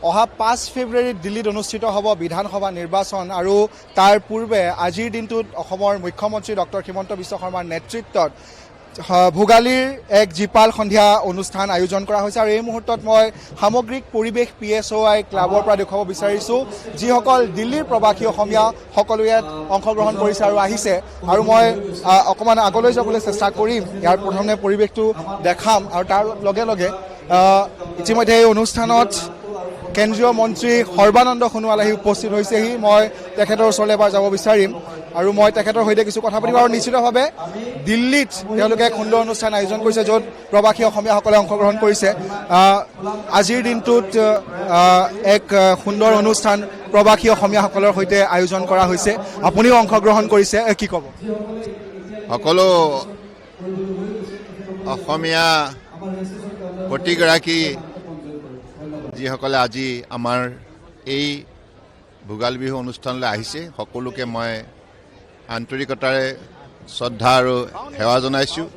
অহা 5 ফেব্ৰুৱাৰীত দিল্লীত অনুষ্ঠিত হ'ব বিধানসভা নিৰ্বাচন আৰু তাৰ পূৰ্বে আজিৰ দিনটোত অসমৰ মুখ্যমন্ত্ৰী ডক্টৰ হিমন্ত বিশ্ব শৰ্মাৰ নেতৃত্বত ভোগালীৰ এক জীপাল সন্ধিয়া অনুষ্ঠান আয়োজন কৰা হৈছে আৰু এই মুহূৰ্তত মই সামগ্ৰিক পৰিৱেশ PSOI ক্লাবৰ পৰা দেখুৱাব বিচাৰিছোঁ যিসকল দিল্লীৰ প্ৰবাসী অসমীয়া সকলো ইয়াত অংশগ্ৰহণ কৰিছে আৰু আহিছে আৰু মই অকণমান আগলৈ যাবলৈ চেষ্টা কৰিম ইয়াৰ প্ৰথমে পৰিৱেশটো দেখাম আৰু তাৰ লগে লগে ইতিমধ্যে এই অনুষ্ঠানত কেন্দ্ৰীয় মন্ত্ৰী সৰ্বানন্দ সোণোৱাল আহি উপস্থিত হৈছেহি মই তেখেতৰ ওচৰলৈ এবাৰ যাব বিচাৰিম আৰু মই তেখেতৰ সৈতে কিছু কথা পাতিম আৰু নিশ্চিতভাৱে দিল্লীত তেওঁলোকে এক সুন্দৰ অনুষ্ঠান আয়োজন কৰিছে য'ত প্ৰবাসী অসমীয়াসকলে অংশগ্ৰহণ কৰিছে আজিৰ দিনটোত এক সুন্দৰ অনুষ্ঠান প্ৰবাসী অসমীয়াসকলৰ সৈতে আয়োজন কৰা হৈছে আপুনিও অংশগ্ৰহণ কৰিছে কি ক'ব সকলো অসমীয়া প্ৰতিগৰাকী যিসকলে আজি আমাৰ এই ভোগালী বিহু অনুষ্ঠানলৈ আহিছে সকলোকে মই আন্তৰিকতাৰে শ্ৰদ্ধা আৰু সেৱা জনাইছোঁ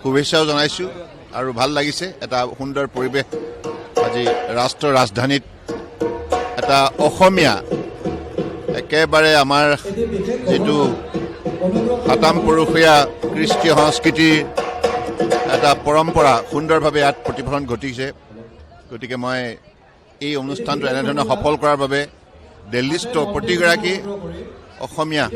শুভেচ্ছাও জনাইছোঁ আৰু ভাল লাগিছে এটা সুন্দৰ পৰিৱেশ আজি ৰাষ্ট্ৰৰ ৰাজধানীত এটা অসমীয়া একেবাৰে আমাৰ যিটো সাতাম পুৰুষীয়া কৃষ্টি সংস্কৃতিৰ এটা পৰম্পৰা সুন্দৰভাৱে ইয়াত প্ৰতিফলন ঘটিছে গতিকে মই এই অনুষ্ঠানটো এনেধৰণে সফল কৰাৰ বাবে দিল্লীস্থ প্ৰতিগৰাকী অসমীয়া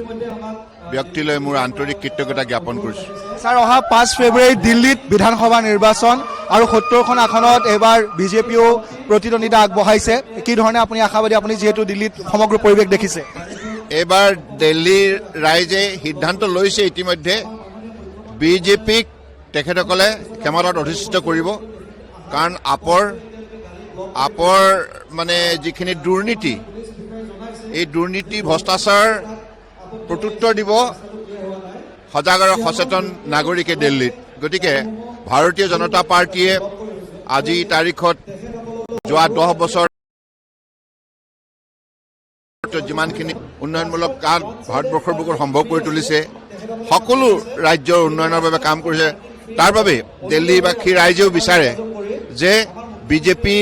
ব্যক্তিলৈ মোৰ আন্তৰিক কৃতজ্ঞতা জ্ঞাপন কৰিছোঁ ছাৰ অহা 5 ফেব্ৰুৱাৰীত দিল্লীত বিধানসভা নিৰ্বাচন আৰু 70খন আসনত এইবাৰ বিজেপিও প্ৰতিদ্বন্দ্বিতা আগবঢ়াইছে কি ধৰণে আপুনি আশাবাদী আপুনি যিহেতু দিল্লীত সমগ্ৰ পৰিৱেশ দেখিছে এইবাৰ দিল্লীৰ ৰাইজে সিদ্ধান্ত লৈছে ইতিমধ্যে বিজেপিক তেখেতসকলে ক্ষমতাত অধিষ্ঠিত কৰিব কাৰণ আপৰ মানে যিখিনি দুৰ্নীতি এই দুৰ্নীতি ভ্ৰষ্টাচাৰ প্ৰত্যুত্তৰ দিব সজাগ আৰু সচেতন নাগৰিকে দিল্লীত গতিকে ভাৰতীয় জনতা পাৰ্টীয়ে আজি তাৰিখত যোৱা 10 বছৰ যিমানখিনি উন্নয়নমূলক কাম ভাৰতবৰ্ষৰ বুকুত সম্ভৱ কৰি তুলিছে সকলো ৰাজ্যৰ উন্নয়নৰ বাবে কাম কৰিছে তাৰ বাবে দিল্লীবাসী ৰাইজেও বিচাৰে যে বিজেপি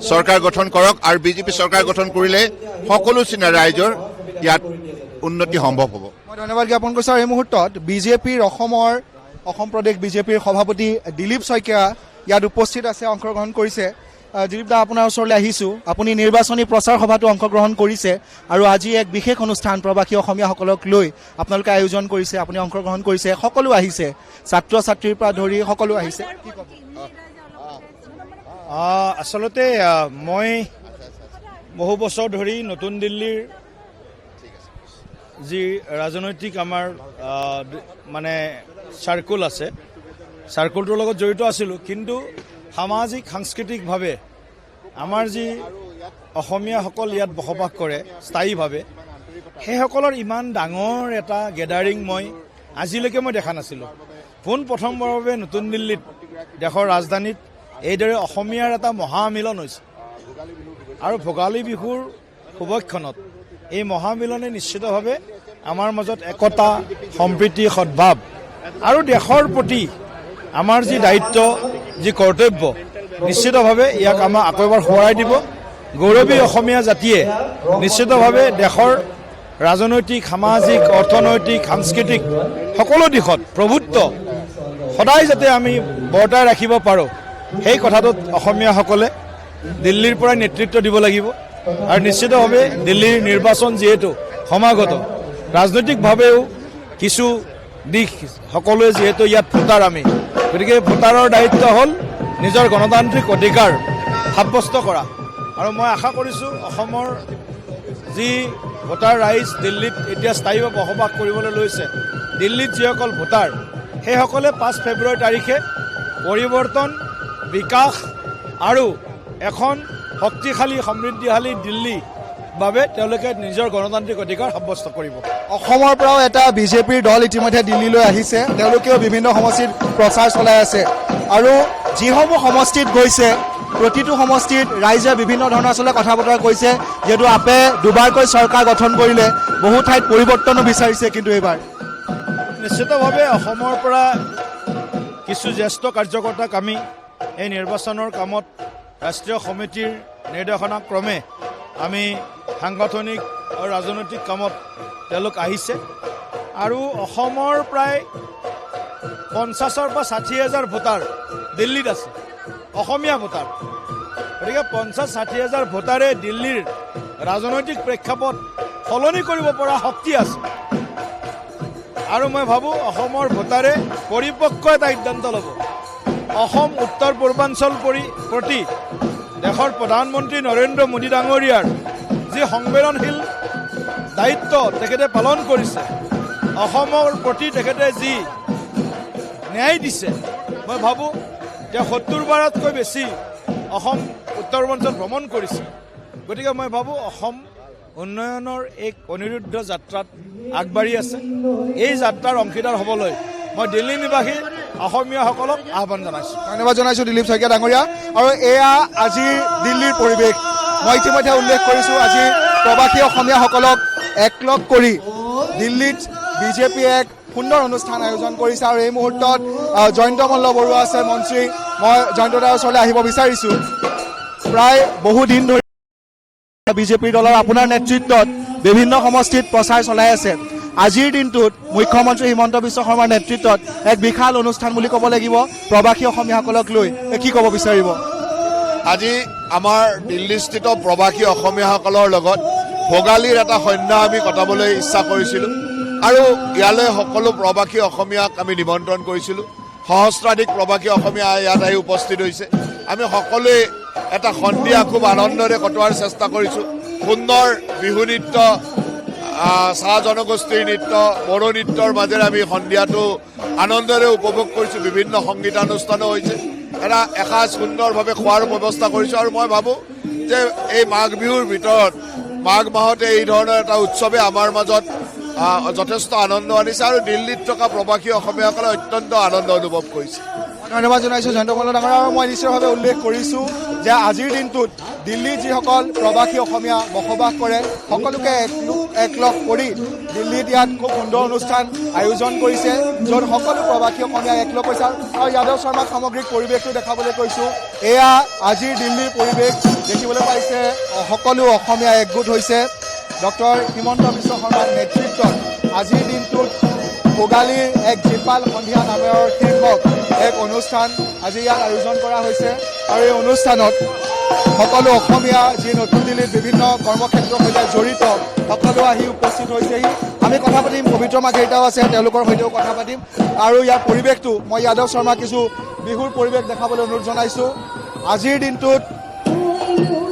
চৰকাৰ গঠন কৰক আৰু বিজেপি চৰকাৰ গঠন কৰিলে সকলো শ্ৰেণীৰ ৰাইজৰ ইয়াত উন্নতি সম্ভৱ হ'ব মই ধন্যবাদ জ্ঞাপন কৰিছোঁ আৰু এই মুহূৰ্তত বিজেপিৰ অসম প্ৰদেশ বিজেপিৰ সভাপতি দিলীপ শইকীয়া ইয়াত উপস্থিত আছে অংশগ্ৰহণ কৰিছে দিলীপ দা আপোনাৰ ওচৰলৈ আহিছোঁ আপুনি নিৰ্বাচনী প্ৰচাৰ সভাতো অংশগ্ৰহণ কৰিছে আৰু আজি এক বিশেষ অনুষ্ঠান প্ৰবাসী অসমীয়াসকলক লৈ আপোনালোকে আয়োজন কৰিছে আপুনি অংশগ্ৰহণ কৰিছে সকলো আহিছে ছাত্ৰ ছাত্ৰীৰ পৰা ধৰি সকলো আহিছে কি ক'ব আচলতে মই বহু বছৰ ধৰি নতুন দিল্লীৰ যি ৰাজনৈতিক আমাৰ মানে চাৰ্কুল আছে চাৰ্কুলটোৰ লগত জড়িত আছিলোঁ কিন্তু সামাজিক সাংস্কৃতিকভাৱে আমাৰ যি অসমীয়াসকল ইয়াত বসবাস কৰে স্থায়ীভাৱে সেইসকলৰ ইমান ডাঙৰ এটা গেডাৰিং মই আজিলৈকে মই দেখা নাছিলোঁ প্ৰথমবাৰৰ বাবে নতুন দিল্লীত দেশৰ ৰাজধানীত এইদৰে অসমীয়াৰ এটা মহামিলন হৈছে আৰু ভোগালী বিহুৰ শুভক্ষণত এই মহামিলনে নিশ্চিতভাৱে আমাৰ মাজত একতা সম্প্ৰীতি সদ্ভাৱ আৰু দেশৰ প্ৰতি আমাৰ যি দায়িত্ব যি কৰ্তব্য নিশ্চিতভাৱে ইয়াক আমাক আকৌ এবাৰ সোঁৱৰাই দিব গৌৰৱী অসমীয়া জাতিয়ে নিশ্চিতভাৱে দেশৰ ৰাজনৈতিক সামাজিক অৰ্থনৈতিক সাংস্কৃতিক সকলো দিশত প্ৰভুত্ব সদায় যাতে আমি বৰ্তাই ৰাখিব পাৰোঁ সেই কথাটোত অসমীয়াসকলে দিল্লীৰ পৰাই নেতৃত্ব দিব লাগিব আৰু নিশ্চিতভাৱে দিল্লীৰ নিৰ্বাচন যিহেতু সমাগত ৰাজনৈতিকভাৱেও কিছু দিশ সকলোৱে যিহেতু ইয়াত ভোটাৰ আমি গতিকে ভোটাৰৰ দায়িত্ব হ'ল নিজৰ গণতান্ত্ৰিক অধিকাৰ সাব্যস্ত কৰা আৰু মই আশা কৰিছোঁ অসমৰ যি ভোটাৰ ৰাইজ দিল্লীত এতিয়া স্থায়ীভাৱে বসবাস কৰিবলৈ লৈছে দিল্লীত যিসকল ভোটাৰ সেইসকলে 5 ফেব্ৰুৱাৰী তাৰিখে পৰিৱৰ্তন বিকাশ আৰু এখন শক্তিশালী সমৃদ্ধিশালী দিল্লী বাবে তেওঁলোকে নিজৰ গণতান্ত্ৰিক অধিকাৰ সাব্যস্ত কৰিব অসমৰ পৰাও এটা বিজেপিৰ দল ইতিমধ্যে দিল্লীলৈ আহিছে তেওঁলোকেও বিভিন্ন সমষ্টিত প্ৰচাৰ চলাই আছে আৰু যিসমূহ সমষ্টিত গৈছে প্ৰতিটো সমষ্টিত ৰাইজে বিভিন্ন ধৰণৰ আচলতে কথা বতৰা কৈছে যিহেতু আপে দুবাৰকৈ চৰকাৰ গঠন কৰিলে বহু ঠাইত পৰিৱৰ্তনো বিচাৰিছে কিন্তু এইবাৰ নিশ্চিতভাৱে অসমৰ পৰা কিছু জ্যেষ্ঠ কাৰ্যকৰ্তাক আমি এই নিৰ্বাচনৰ কামত ৰাষ্ট্ৰীয় সমিতিৰ নিৰ্দেশনা ক্ৰমে আমি সাংগঠনিক আৰু ৰাজনৈতিক কামত তেওঁলোক আহিছে আৰু অসমৰ প্ৰায় 50,000 পৰা 60,000 ভোটাৰ দিল্লীত আছে, অসমীয়া ভোটাৰ। গতিকে 50,000-60,000 ভোটাৰে দিল্লীৰ ৰাজনৈতিক প্ৰেক্ষাপট সলনি কৰিব পৰা শক্তি আছে আৰু মই ভাবোঁ অসমৰ ভোটাৰে পৰিপক্ক এটা সিদ্ধান্ত ল'ব। অসম উত্তৰ পূৰ্বাঞ্চল প্ৰতি দেশৰ প্ৰধানমন্ত্ৰী নৰেন্দ্ৰ মোদী ডাঙৰীয়াৰ যি সংবেদনশীল দায়িত্ব তেখেতে পালন কৰিছে, অসমৰ প্ৰতি তেখেতে যি ন্যায় দিছে, মই ভাবোঁ যে 70 বাৰতকৈ বেছি অসম উত্তৰ পূৰ্বাঞ্চল ভ্ৰমণ কৰিছে। গতিকে মই ভাবোঁ অসম উন্নয়নৰ এক অনিৰুদ্ধ যাত্ৰাত আগবাঢ়ি আছে। এই যাত্ৰাৰ অংশীদাৰ হ'বলৈ মই দিল্লী নিবাসী অসমীয়াসকলক আহ্বান জনাইছোঁ। ধন্যবাদ জনাইছোঁ দিলীপ শইকীয়া ডাঙৰীয়া। আৰু এয়া আজিৰ দিল্লীৰ পৰিৱেশ। মই ইতিমধ্যে উল্লেখ কৰিছোঁ, আজি প্ৰবাসী অসমীয়াসকলক একলগ কৰি দিল্লীত বিজেপিয়ে এক সুন্দৰ অনুষ্ঠান আয়োজন কৰিছে আৰু এই মুহূৰ্তত জয়ন্ত মল্ল বৰুৱা আছে মন্ত্ৰী। মই জয়ন্ত দাৰ ওচৰলৈ আহিব বিচাৰিছোঁ। প্ৰায় বহুদিন ধৰি বিজেপি দলৰ আপোনাৰ নেতৃত্বত বিভিন্ন সমষ্টিত প্ৰচাৰ চলাই আছে। আজিৰ দিনটোত মুখ্যমন্ত্ৰী হিমন্ত বিশ্ব শৰ্মাৰ নেতৃত্বত এক বিশাল অনুষ্ঠান বুলি ক'ব লাগিব প্ৰবাসী অসমীয়াসকলক লৈ, কি ক'ব বিচাৰিব? আজি আমাৰ দিল্লীস্থিত প্ৰবাসী অসমীয়াসকলৰ লগত ভোগালীৰ এটা সন্ধ্যা আমি কটাবলৈ ইচ্ছা কৰিছিলোঁ আৰু ইয়ালৈ সকলো প্ৰবাসী অসমীয়াক আমি নিমন্ত্ৰণ কৰিছিলোঁ। সহস্ৰাধিক প্ৰবাসী অসমীয়া ইয়াত আহি উপস্থিত হৈছে। আমি সকলোৱে এটা সন্ধিয়া খুব আনন্দৰে কটোৱাৰ চেষ্টা কৰিছোঁ। সুন্দৰ বিহু নৃত্য, চাহ জনগোষ্ঠীৰ নৃত্য, বড়ো নৃত্যৰ মাজেৰে আমি সন্ধিয়াটো আনন্দৰে উপভোগ কৰিছোঁ। বিভিন্ন সংগীতানুষ্ঠানো হৈছে। এটা এসাঁজ সুন্দৰভাৱে খোৱাৰ ব্যৱস্থা কৰিছোঁ আৰু মই ভাবোঁ যে এই মাঘ বিহুৰ ভিতৰত মাঘ মাহতে এই ধৰণৰ এটা উৎসৱে আমাৰ মাজত যথেষ্ট আনন্দ আনিছে আৰু দিল্লীত থকা প্ৰবাসী অসমীয়াসকলে অত্যন্ত আনন্দ অনুভৱ কৰিছে। ধন্যবাদ জনাইছোঁ জয়ন্ত মল্ল ডাঙৰীয়া। আৰু মই নিশ্চিতভাৱে উল্লেখ কৰিছোঁ যে আজিৰ দিনটোত দিল্লীত যিসকল প্ৰবাসী অসমীয়া বসবাস কৰে সকলোকে একলগ কৰি দিল্লীত ইয়াত খুব সুন্দৰ অনুষ্ঠান আয়োজন কৰিছে, য'ত সকলো প্ৰবাসী অসমীয়া একলগ কৰিছে। আৰু যাদৱ শৰ্মাক সামগ্ৰিক পৰিৱেশটো দেখাবলৈ কৈছোঁ। এয়া আজিৰ দিল্লীৰ পৰিৱেশ দেখিবলৈ পাইছে। সকলো অসমীয়া একগোট হৈছে। ডক্টৰ হিমন্ত বিশ্ব শৰ্মাৰ নেতৃত্বত আজিৰ দিনটোত ভোগালীৰ এক জীপাল সন্ধিয়া নামেৰ শীৰ্ষক এক অনুষ্ঠান আজি ইয়াত আয়োজন কৰা হৈছে আৰু এই অনুষ্ঠানত সকলো অসমীয়া যি নতুন দিল্লীত বিভিন্ন কৰ্মক্ষেত্ৰৰ সৈতে জড়িত সকলো আহি উপস্থিত হৈছেহি। আমি কথা পাতিম, পবিত্ৰ মাৰ্ঘেৰিটাও আছে, তেওঁলোকৰ সৈতেও কথা পাতিম। আৰু ইয়াৰ পৰিৱেশটো মই যাদৱ শৰ্মাক কিছু বিহুৰ পৰিৱেশ দেখাবলৈ অনুৰোধ জনাইছোঁ। আজিৰ দিনটোত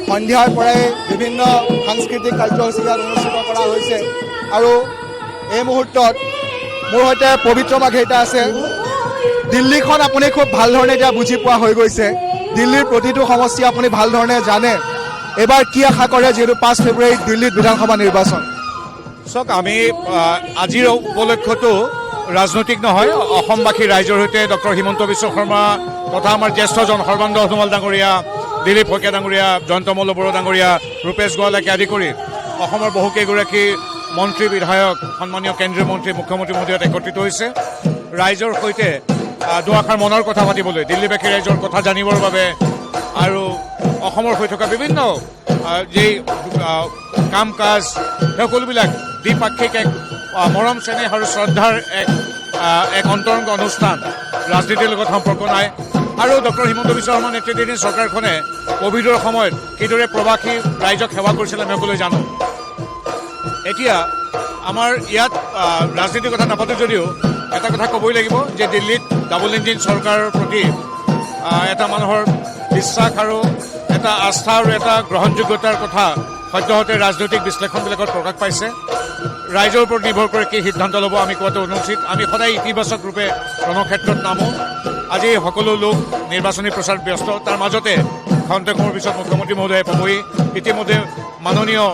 সন্ধিয়াৰ পৰাই বিভিন্ন সাংস্কৃতিক কাৰ্যসূচী ইয়াত অনুষ্ঠিত কৰা হৈছে আৰু এই মুহূৰ্তত মোৰ সৈতে পবিত্ৰ মাৰ্ঘেৰিটা আছে। দিল্লীখন আপুনি খুব ভাল ধৰণে এতিয়া বুজি পোৱা হৈ গৈছে। দিল্লীৰ প্ৰতিটো সমষ্টি আপুনি ভাল ধৰণে জানে। এবাৰ কি আশা কৰে, যিহেতু 5 ফেব্ৰুৱাৰীত দিল্লীত বিধানসভা নিৰ্বাচন? চাওক, আমি আজিৰ উপলক্ষটো ৰাজনৈতিক নহয়, অসমবাসী ৰাইজৰ সৈতে ডক্টৰ হিমন্ত বিশ্ব শৰ্মা তথা আমাৰ জ্যেষ্ঠজন সৰ্বানন্দ সোণোৱাল ডাঙৰীয়া, দিলীপ শইকীয়া ডাঙৰীয়া, জয়ন্ত মল্ল বৰুৱা ডাঙৰীয়া, ৰূপেশ গোৱালাকে আদি কৰি অসমৰ বহুকেইগৰাকী মন্ত্ৰী, বিধায়ক, সন্মানীয় কেন্দ্ৰীয় মন্ত্ৰী, মুখ্যমন্ত্ৰী মহোদয়ত একত্ৰিত হৈছে ৰাইজৰ সৈতে দুআষাৰ মনৰ কথা পাতিবলৈ, দিল্লীবাসী ৰাইজৰ কথা জানিবৰ বাবে আৰু অসমৰ হৈ থকা বিভিন্ন যি কাম কাজ সকলোবিলাক দ্বিপাক্ষিক এক মৰম চেনেহ আৰু শ্ৰদ্ধাৰ এক অন্তৰংগ অনুষ্ঠান। ৰাজনীতিৰ লগত সম্পৰ্ক নাই। আৰু ডক্টৰ হিমন্ত বিশ্ব শৰ্মাৰ নেতৃত্বাধীন চৰকাৰখনে কোভিডৰ সময়ত কিদৰে প্ৰবাসী ৰাইজক সেৱা কৰিছিল আমি সকলোৱে জানো। এতিয়া আমাৰ ইয়াত ৰাজনীতিৰ কথা নাপাতো যদিও এটা কথা ক'বই লাগিব যে দিল্লীত ডাবল ইঞ্জিন চৰকাৰৰ প্ৰতি এটা মানুহৰ বিশ্বাস আৰু এটা আস্থা আৰু এটা গ্ৰহণযোগ্যতাৰ কথা সদ্যহতে ৰাজনৈতিক বিশ্লেষণবিলাকত প্ৰকাশ পাইছে। ৰাইজৰ ওপৰত নিৰ্ভৰ কৰি কি সিদ্ধান্ত ল'ব আমি কোৱাটো অনুচিত। আমি সদায় ইতিবাচক ৰূপে ৰণক্ষেত্ৰত নামো। আজি সকলো লোক নিৰ্বাচনী প্ৰচাৰ ব্যস্ত, তাৰ মাজতে খন্তেক সময়ৰ পিছত মুখ্যমন্ত্ৰী মহোদয়ে পাবহি। ইতিমধ্যে মাননীয়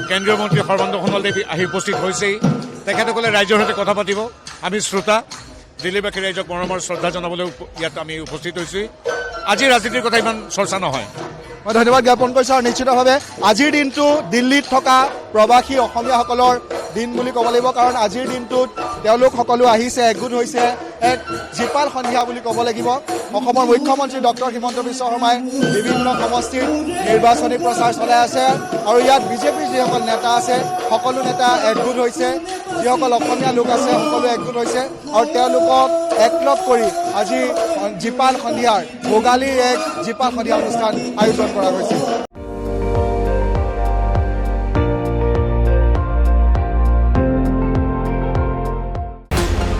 কেন্দ্ৰীয় মন্ত্ৰী সৰ্বানন্দ সোণোৱাল দেৱ আহি উপস্থিত হৈছেই। তেখেতসকলে ৰাইজৰ সৈতে কথা পাতিব। আমি শ্ৰোতা, দিল্লীবাসী ৰাইজক মৰমৰ শ্ৰদ্ধা জনাবলৈ ইয়াত আমি উপস্থিত হৈছোঁ। আজি ৰাজনীতিৰ কথা ইমান চৰ্চা নহয়। মই ধন্যবাদ জ্ঞাপন কৰিছোঁ আৰু নিশ্চিতভাৱে আজিৰ দিনটো দিল্লীত থকা প্ৰবাসী অসমীয়াসকলৰ দিন বুলি ক'ব লাগিব, কাৰণ আজিৰ দিনটোত তেওঁলোক সকলো আহিছে, একগোট হৈছে, এক জীপাল সন্ধিয়া বুলি ক'ব লাগিব। অসমৰ মুখ্যমন্ত্ৰী ডক্টৰ হিমন্ত বিশ্ব শৰ্মাই বিভিন্ন সমষ্টিত নিৰ্বাচনী প্ৰচাৰ চলাই আছে আৰু ইয়াত বিজেপিৰ যিসকল নেতা আছে সকলো নেতা একগোট হৈছে, যিসকল অসমীয়া লোক আছে সকলো একগোট হৈছে আৰু তেওঁলোকক একলগ কৰি আজি জীপাল সন্ধিয়াৰ ভোগালীৰ এক জীপাল সন্ধিয়া অনুষ্ঠান আয়োজন কৰা হৈছে।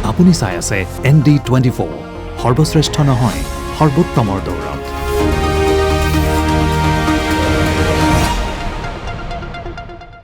আপুনি চাই আছে ND24, সৰ্বশ্ৰেষ্ঠ নহয় সৰ্বোত্তমৰ দৌৰ।